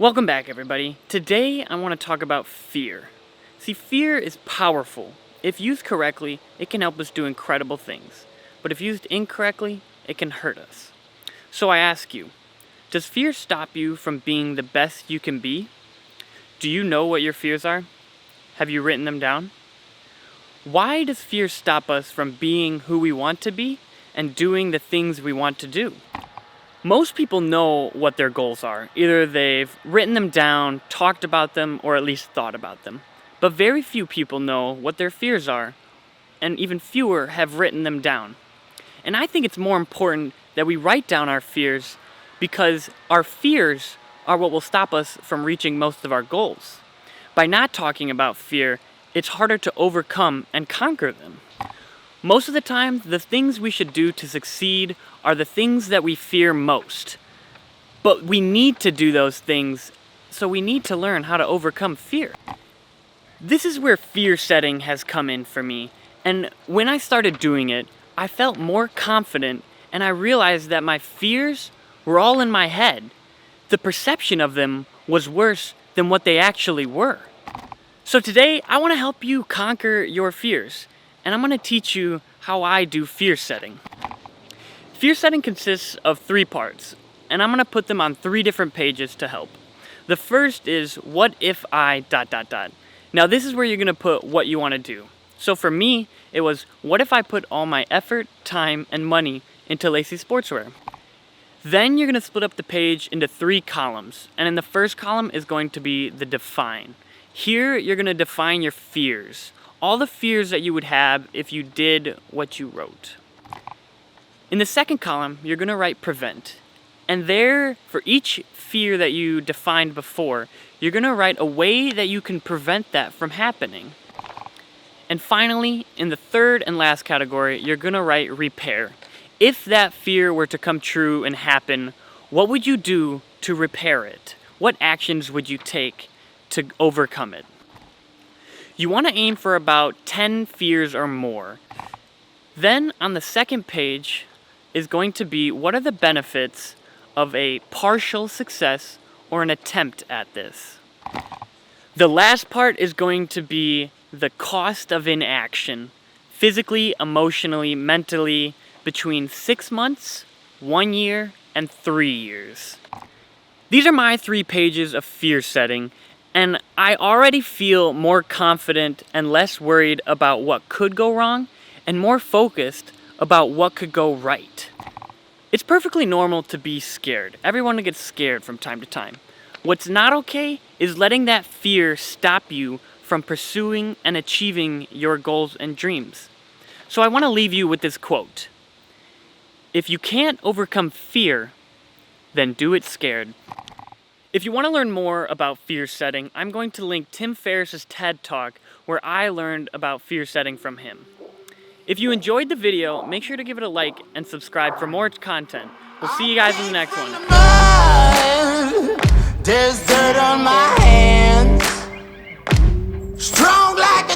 Welcome back, everybody. Today I want to talk about fear. See, fear is powerful. If used correctly, it can help us do incredible things. But if used incorrectly, it can hurt us. So I ask you, does fear stop you from being the best you can be? Do you know what your fears are? Have you written them down? Why does fear stop us from being who we want to be and doing the things we want to do? Most people know what their goals are. Either they've written them down, talked about them, or at least thought about them. But very few people know what their fears are, and even fewer have written them down. And I think it's more important that we write down our fears because our fears are what will stop us from reaching most of our goals. By not talking about fear, it's harder to overcome and conquer them. Most of the time, the things we should do to succeed are the things that we fear most. But we need to do those things, so we need to learn how to overcome fear. This is where fear setting has come in for me, and when I started doing it, I felt more confident, and I realized that my fears were all in my head. The perception of them was worse than what they actually were. So today, I want to help you conquer your fears. And I'm going to teach you how I do fear setting. Fear setting consists of 3 parts, and I'm going to put them on 3 different pages to help. The first is, what if I ... Now this is where you're going to put what you want to do. So for me, it was, what if I put all my effort, time, and money into JLacey Sportswear? Then you're going to split up the page into 3 columns, and in the first column is going to be the define. Here, you're going to define your fears. All the fears that you would have if you did what you wrote. In the second column, you're going to write prevent. And there, for each fear that you defined before, you're going to write a way that you can prevent that from happening. And finally, in the third and last category, you're going to write repair. If that fear were to come true and happen, what would you do to repair it? What actions would you take to overcome it? You want to aim for about 10 fears or more. Then on the second page is going to be, what are the benefits of a partial success or an attempt at this? The last part is going to be the cost of inaction, physically, emotionally, mentally, between 6 months, 1 year, and 3 years. These are my 3 pages of fear setting. And I already feel more confident and less worried about what could go wrong and more focused about what could go right. It's perfectly normal to be scared. Everyone gets scared from time to time. What's not okay is letting that fear stop you from pursuing and achieving your goals and dreams. So I want to leave you with this quote. If you can't overcome fear, then do it scared. If you want to learn more about fear setting, I'm going to link Tim Ferriss's TED Talk where I learned about fear setting from him. If you enjoyed the video, make sure to give it a like and subscribe for more content. We'll see you guys in the next one. There's dirt on my hands, strong like